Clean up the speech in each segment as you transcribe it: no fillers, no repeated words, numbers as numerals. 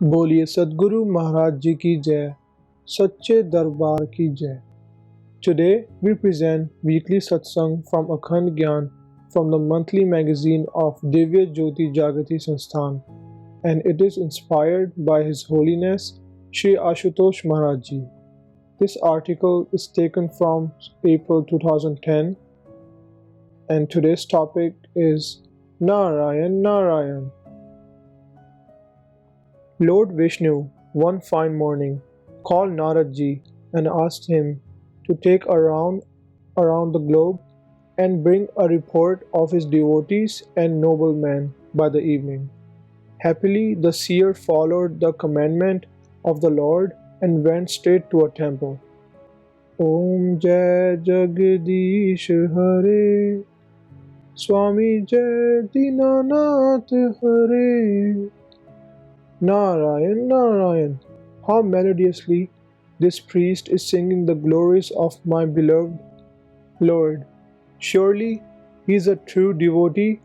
बोलिए सद्गुरु महाराज जी की जय, सच्चे दरबार की जय. Today we present weekly satsang from Akhand Gyan from the monthly magazine of Divya Jyoti Jagrati Sansthan, and it is inspired by His Holiness Shri Ashutosh Maharaj ji. This article is taken from April 2010, and today's topic is Narayan Narayan. Lord Vishnu, one fine morning, called Narad ji and asked him to take a round around the globe and bring a report of his devotees and noblemen by the evening. Happily, the seer followed the commandment of the Lord and went straight to a temple. Om Jai Jagdish Hare, Swami Jai Dinanath Hare. Narayan, Narayan, how melodiously this priest is singing the glories of my beloved Lord. Surely he is a true devotee,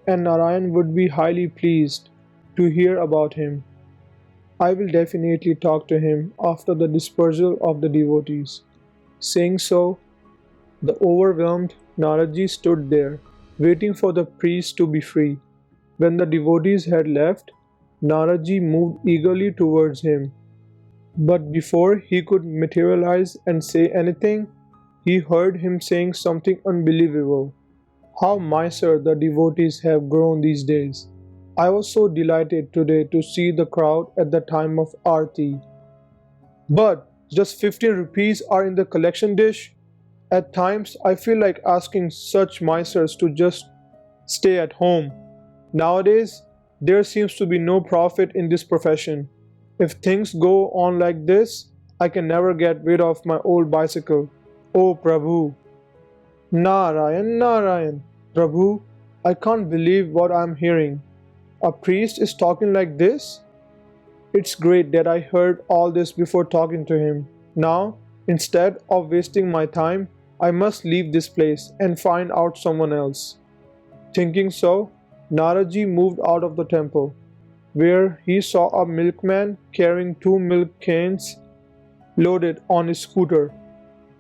and Narayan would be highly pleased to hear about him. I will definitely talk to him after the dispersal of the devotees. Saying so, the overwhelmed Naraji stood there, waiting for the priest to be free. When the devotees had left, Naraji moved eagerly towards him. But before he could materialize and say anything, he heard him saying something unbelievable. How miser the devotees have grown these days. I was so delighted today to see the crowd at the time of Aarti. But just 15 rupees are in the collection dish? At times I feel like asking such misers to just stay at home. Nowadays, there seems to be no profit in this profession. If things go on like this, I can never get rid of my old bicycle. Oh Prabhu! Narayan, Narayan! Prabhu, I can't believe what I'm hearing. A priest is talking like this? It's great that I heard all this before talking to him. Now, instead of wasting my time, I must leave this place and find out someone else. Thinking so, Naraji moved out of the temple, where he saw a milkman carrying 2 milk cans loaded on his scooter.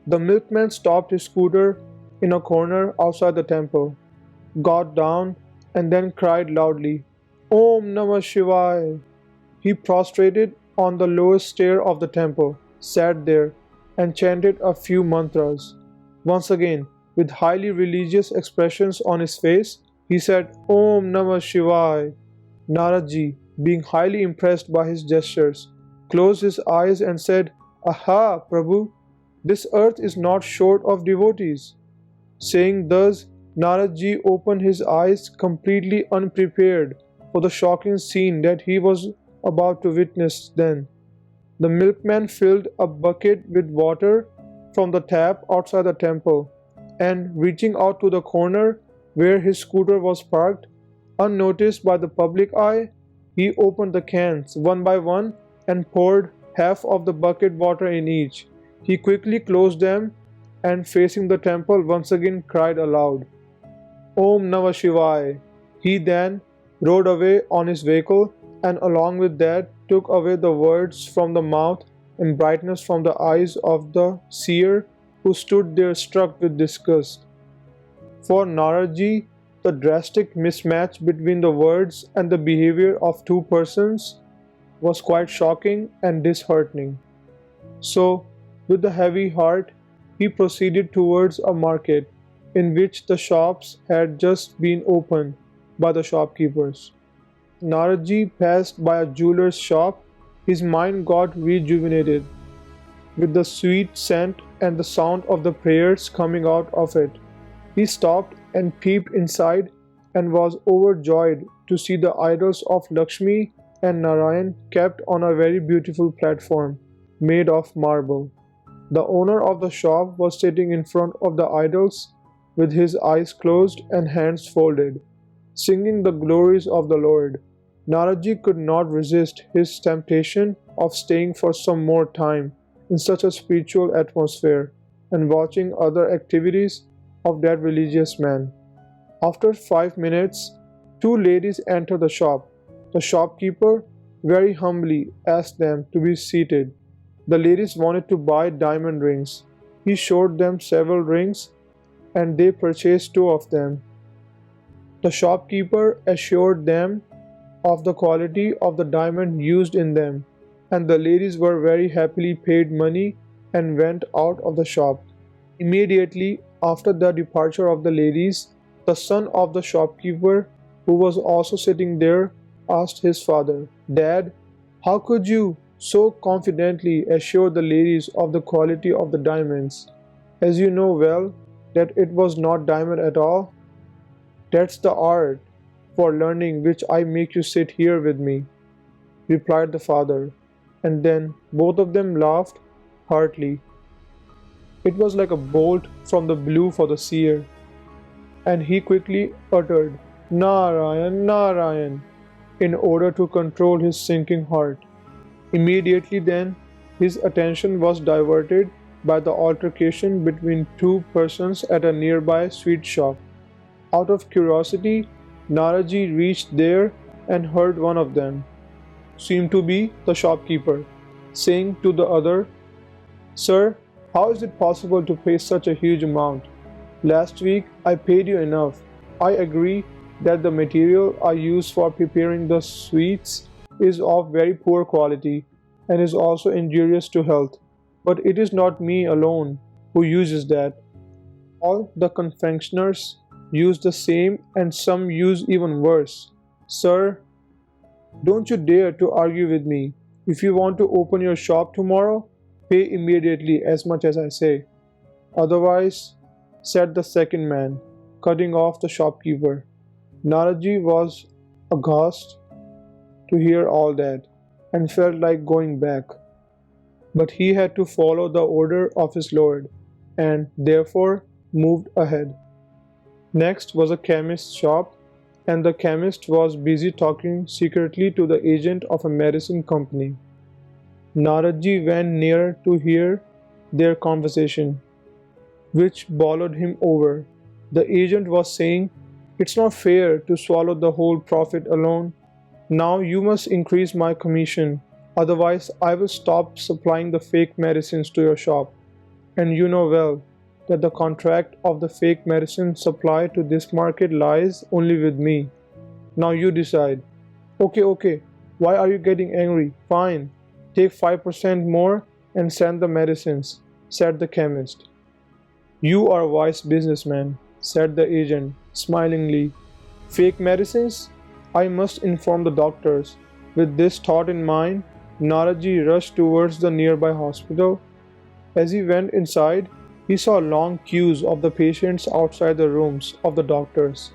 The milkman stopped his scooter in a corner outside the temple, got down, and then cried loudly, Om Namah Shivaya. He prostrated on the lowest stair of the temple, sat there, and chanted a few mantras. Once again, with highly religious expressions on his face, he said, Om Namah Shivaya. Naradji, being highly impressed by his gestures, closed his eyes and said, Aha, Prabhu, this earth is not short of devotees. Saying thus, Naradji opened his eyes completely unprepared for the shocking scene that he was about to witness then. The milkman filled a bucket with water from the tap outside the temple, and reaching out to the corner where his scooter was parked, unnoticed by the public eye, he opened the cans one by one and poured half of the bucket water in each. He quickly closed them and facing the temple once again cried aloud, Om Namah Shivaya. He then rode away on his vehicle and along with that took away the words from the mouth and brightness from the eyes of the seer who stood there struck with disgust. For Naraji, the drastic mismatch between the words and the behavior of two persons was quite shocking and disheartening. So, with a heavy heart, he proceeded towards a market in which the shops had just been opened by the shopkeepers. Naraji passed by a jeweler's shop. His mind got rejuvenated with the sweet scent and the sound of the prayers coming out of it. He stopped and peeped inside and was overjoyed to see the idols of Lakshmi and Narayan kept on a very beautiful platform made of marble. The owner of the shop was sitting in front of the idols with his eyes closed and hands folded, singing the glories of the Lord. Naraji could not resist his temptation of staying for some more time in such a spiritual atmosphere and watching other activities of that religious man. After 5 minutes, two ladies entered the shop. The shopkeeper very humbly asked them to be seated. The ladies wanted to buy diamond rings. He showed them several rings and they purchased two of them. The shopkeeper assured them of the quality of the diamond used in them, and the ladies were very happily paid money and went out of the shop. Immediately after the departure of the ladies, the son of the shopkeeper, who was also sitting there, asked his father, "Dad, how could you so confidently assure the ladies of the quality of the diamonds, as you know well that it was not diamond at all?" "That's the art for learning which I make you sit here with me," replied the father, and then both of them laughed heartily. It was like a bolt from the blue for the seer, and he quickly uttered, "Narayan, Narayan," in order to control his sinking heart. Immediately then, his attention was diverted by the altercation between two persons at a nearby sweet shop. Out of curiosity, Naraji reached there and heard one of them, seemed to be the shopkeeper, saying to the other, "Sir, how is it possible to pay such a huge amount? Last week I paid you enough. I agree that the material I use for preparing the sweets is of very poor quality and is also injurious to health. But it is not me alone who uses that. All the confectioners use the same and some use even worse. Sir, don't you dare to argue with me. If you want to open your shop tomorrow, pay immediately as much as I say. Otherwise," said the second man, cutting off the shopkeeper. Naraji was aghast to hear all that and felt like going back. But he had to follow the order of his lord and therefore moved ahead. Next was a chemist's shop, and the chemist was busy talking secretly to the agent of a medicine company. Naraji went near to hear their conversation, which bowled him over. The agent was saying, "It's not fair to swallow the whole profit alone. Now you must increase my commission, otherwise I will stop supplying the fake medicines to your shop. And you know well that the contract of the fake medicine supply to this market lies only with me. Now you decide." Okay, why are you getting angry? Fine, take 5% more and send the medicines," said the chemist. "You are a wise businessman," said the agent smilingly. "Fake medicines? I must inform the doctors." With this thought in mind, Naraji rushed towards the nearby hospital. As he went inside, he saw long queues of the patients outside the rooms of the doctors.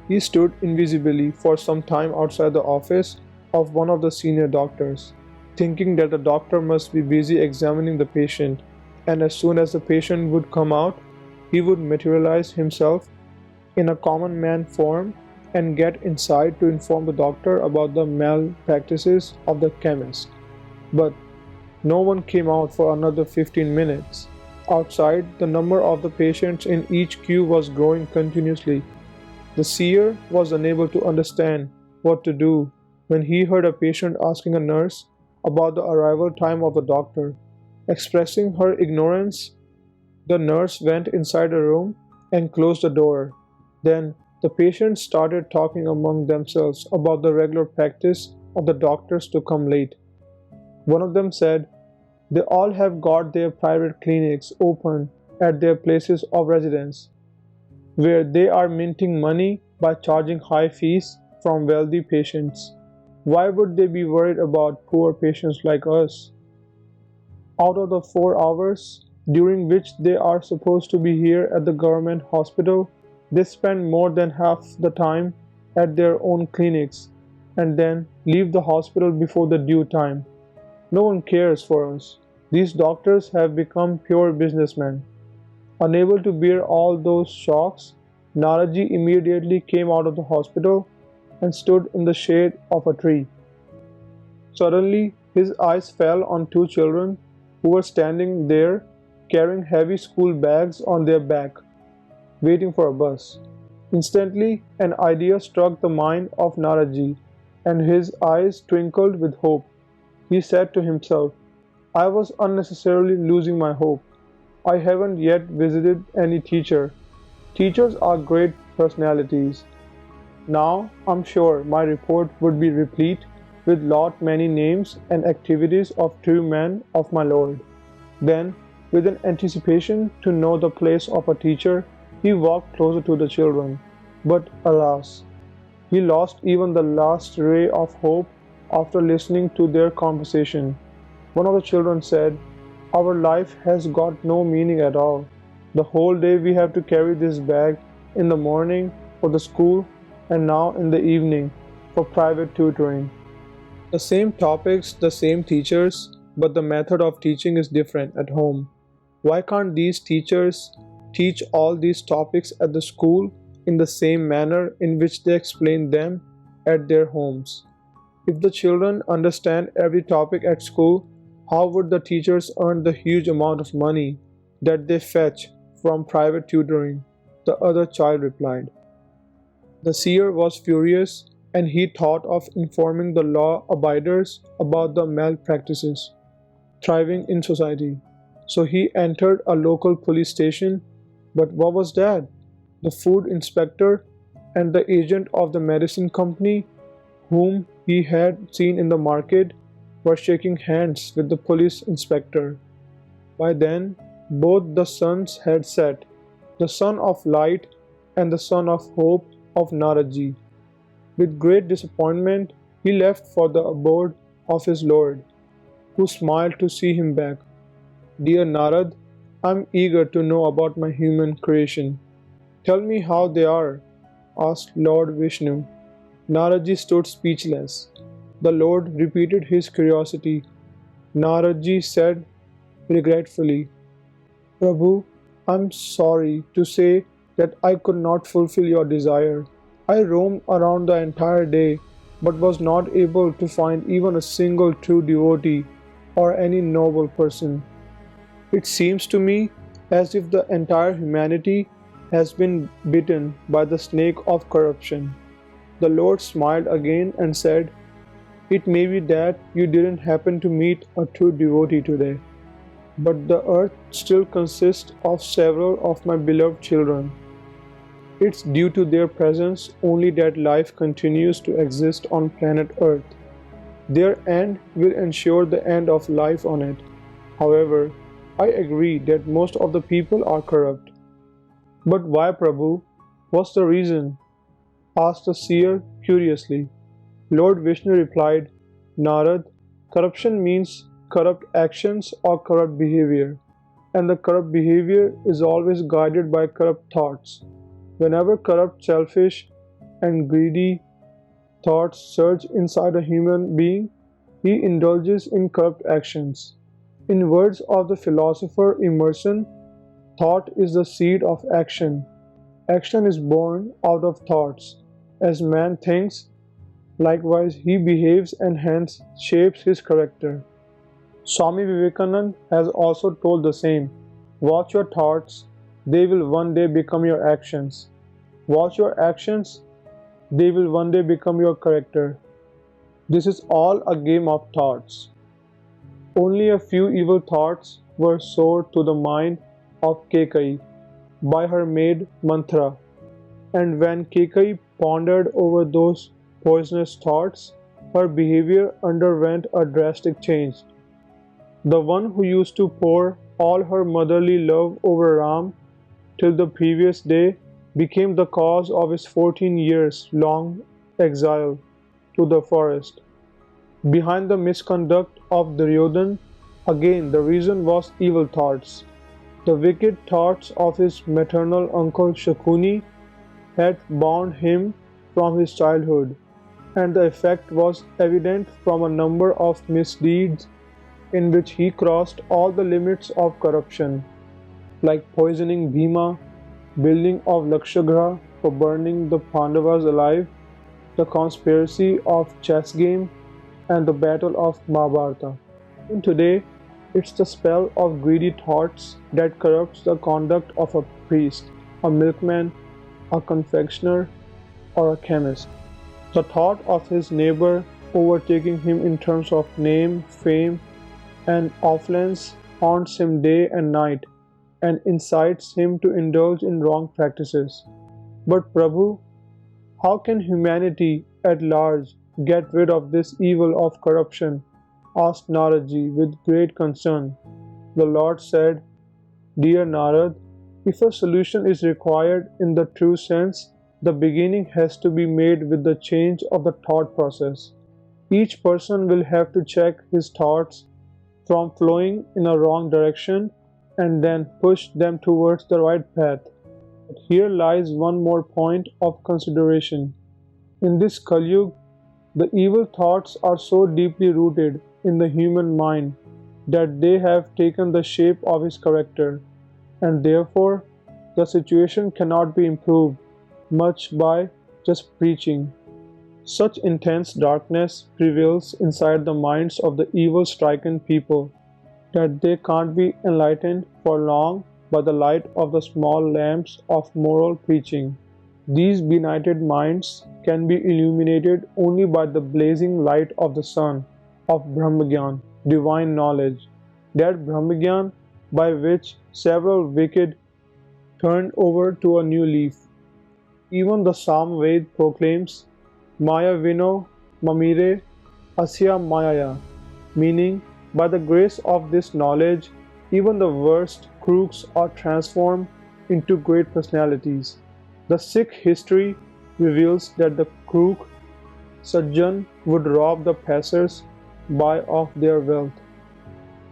He stood invisibly for some time outside the office of one of the senior doctors, thinking that the doctor must be busy examining the patient, and as soon as the patient would come out, he would materialize himself in a common man form and get inside to inform the doctor about the malpractices of the chemist. But no one came out for another 15 minutes. Outside, the number of the patients in each queue was growing continuously. The seer was unable to understand what to do when he heard a patient asking a nurse about the arrival time of the doctor. Expressing her ignorance, the nurse went inside a room and closed the door. Then the patients started talking among themselves about the regular practice of the doctors to come late. One of them said, "They all have got their private clinics open at their places of residence, where they are minting money by charging high fees from wealthy patients. Why would they be worried about poor patients like us? Out of the 4 hours during which they are supposed to be here at the government hospital, they spend more than half the time at their own clinics and then leave the hospital before the due time. No one cares for us. These doctors have become pure businessmen." Unable to bear all those shocks, Naraji immediately came out of the hospital and stood in the shade of a tree. Suddenly, his eyes fell on two children who were standing there carrying heavy school bags on their back, waiting for a bus. Instantly, an idea struck the mind of Naraji. and his eyes twinkled with hope. He said to himself, I was unnecessarily losing my hope. I haven't yet visited any teacher. Teachers are great personalities. Now I'm sure my report would be replete with lot many names and activities of true men of my Lord. Then, with an anticipation to know the place of a teacher, he walked closer to the children. But alas, he lost even the last ray of hope after listening to their conversation. One of the children said, Our life has got no meaning at all. The whole day we have to carry this bag in the morning for the school and now in the evening for private tutoring. The same topics, the same teachers, but the method of teaching is different at home. Why can't these teachers teach all these topics at the school in the same manner in which they explain them at their homes? If the children understand every topic at school, how would the teachers earn the huge amount of money that they fetch from private tutoring? The other child replied. The seer was furious, and he thought of informing the law-abiders about the malpractices thriving in society. So he entered a local police station. But what was that? The food inspector and the agent of the medicine company, whom he had seen in the market, were shaking hands with the police inspector. By then, both the suns had set, the sun of light and the sun of hope of Naradji. With great disappointment, he left for the abode of his Lord, who smiled to see him back. Dear Narad, I am eager to know about my human creation. Tell me how they are, asked Lord Vishnu. Naradji stood speechless. The Lord repeated his curiosity. Naradji said regretfully, Prabhu, I am sorry to say that I could not fulfill your desire. I roamed around the entire day, but was not able to find even a single true devotee or any noble person. It seems to me as if the entire humanity has been bitten by the snake of corruption. The Lord smiled again and said, It may be that you didn't happen to meet a true devotee today, but the earth still consists of several of my beloved children. It's due to their presence only that life continues to exist on planet Earth. Their end will ensure the end of life on it. However, I agree that most of the people are corrupt. But why, Prabhu? What's the reason? Asked the seer curiously. Lord Vishnu replied, Narad, corruption means corrupt actions or corrupt behavior, and the corrupt behavior is always guided by corrupt thoughts. Whenever corrupt, selfish, and greedy thoughts surge inside a human being, he indulges in corrupt actions. In words of the philosopher Emerson, thought is the seed of action. Action is born out of thoughts. As man thinks, likewise he behaves and hence shapes his character. Swami Vivekananda has also told the same. Watch your thoughts, they will one day become your actions. Watch your actions, they will one day become your character. This is all a game of thoughts. Only a few evil thoughts were sown to the mind of Kekai by her maid Manthara, and when Kekai pondered over those poisonous thoughts, her behavior underwent a drastic change. The one who used to pour all her motherly love over Ram till the previous day became the cause of his 14 years long exile to the forest. Behind the misconduct of Duryodhan, again the reason was evil thoughts. The wicked thoughts of his maternal uncle Shakuni had bound him from his childhood, and the effect was evident from a number of misdeeds in which he crossed all the limits of corruption, like poisoning Bhima, building of Lakshagriha for burning the Pandavas alive, the conspiracy of chess game, and the battle of Mahabharata. And today, it's the spell of greedy thoughts that corrupts the conduct of a priest, a milkman, a confectioner, or a chemist. The thought of his neighbor overtaking him in terms of name, fame, and affluence haunts him day and night and incites him to indulge in wrong practices. But Prabhu, how can humanity at large get rid of this evil of corruption? Asked Naradji with great concern. The Lord said, Dear Narad, if a solution is required in the true sense, the beginning has to be made with the change of the thought process. Each person will have to check his thoughts from flowing in a wrong direction and then push them towards the right path. But here lies one more point of consideration. In this Kali Yuga, the evil thoughts are so deeply rooted in the human mind that they have taken the shape of his character, and therefore the situation cannot be improved much by just preaching. Such intense darkness prevails inside the minds of the evil-stricken people that they can't be enlightened for long by the light of the small lamps of moral preaching. These benighted minds can be illuminated only by the blazing light of the sun of Brahmagyan, divine knowledge, that Brahmagyan by which several wicked turned over to a new leaf. Even the Samved proclaims Maya Vino Mamire Asya Mayaya, meaning by the grace of this knowledge, even the worst crooks are transformed into great personalities. The Sikh history reveals that the crook Sajjan would rob the passers-by of their wealth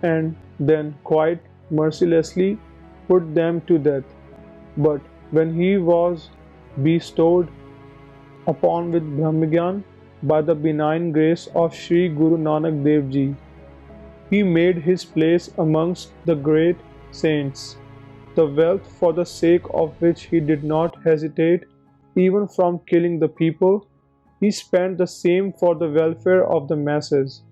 and then quite mercilessly put them to death. But when he was bestowed upon with Brahmagyan by the benign grace of Sri Guru Nanak Dev Ji, he made his place amongst the great saints, the wealth for the sake of which he did not hesitate even from killing the people. He spent the same for the welfare of the masses.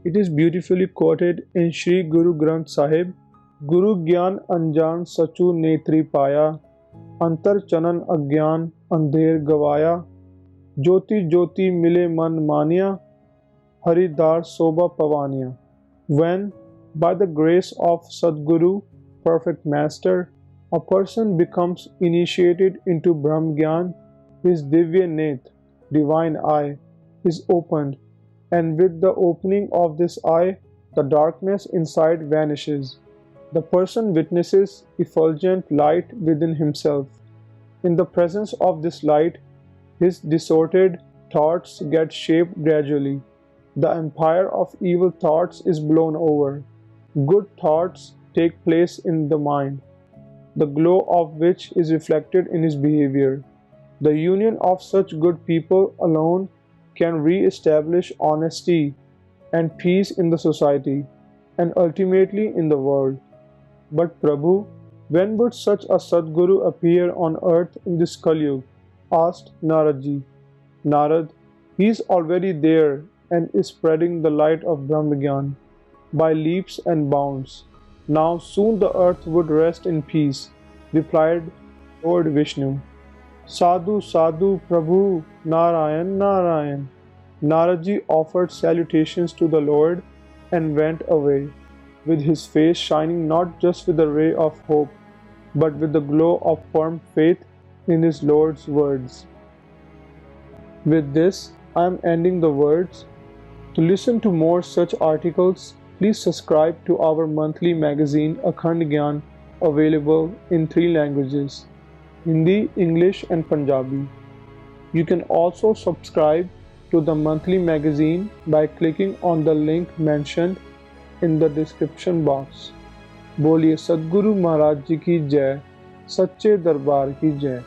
It is beautifully quoted in Sri Guru Granth Sahib, Guru Gyan Anjan Sachu Netri Paya, Antar Chanan Agyan Andher Gavaya, Jyoti Jyoti Mile Man Mania, Haridar Soba Pavania. When, by the grace of Sadguru, perfect master, a person becomes initiated into Brahmagyan, his Divya Net, divine eye, is opened, and with the opening of this eye, the darkness inside vanishes. The person witnesses effulgent light within himself. In the presence of this light, his disordered thoughts get shaped gradually. The empire of evil thoughts is blown over. Good thoughts take place in the mind, the glow of which is reflected in his behavior. The union of such good people alone can re-establish honesty and peace in the society and ultimately in the world. But Prabhu, when would such a Sadguru appear on earth in this Kali Yuga? Asked Naradji. Narad, he is already there and is spreading the light of Brahmagyan by leaps and bounds. Now soon the earth would rest in peace, replied Lord Vishnu. Sadhu, Sadhu, Prabhu, Narayan, Narayan. Naradji offered salutations to the Lord and went away, with his face shining not just with a ray of hope, but with the glow of firm faith in his Lord's words. With this, I am ending the words. To listen to more such articles, please subscribe to our monthly magazine Akhand Gyan, available in 3 languages, Hindi, English and Punjabi. You can also subscribe to the monthly magazine by clicking on the link mentioned in the description box. बोलिए सद्गुरु महाराज जी की जय, सच्चे दरबार की जय।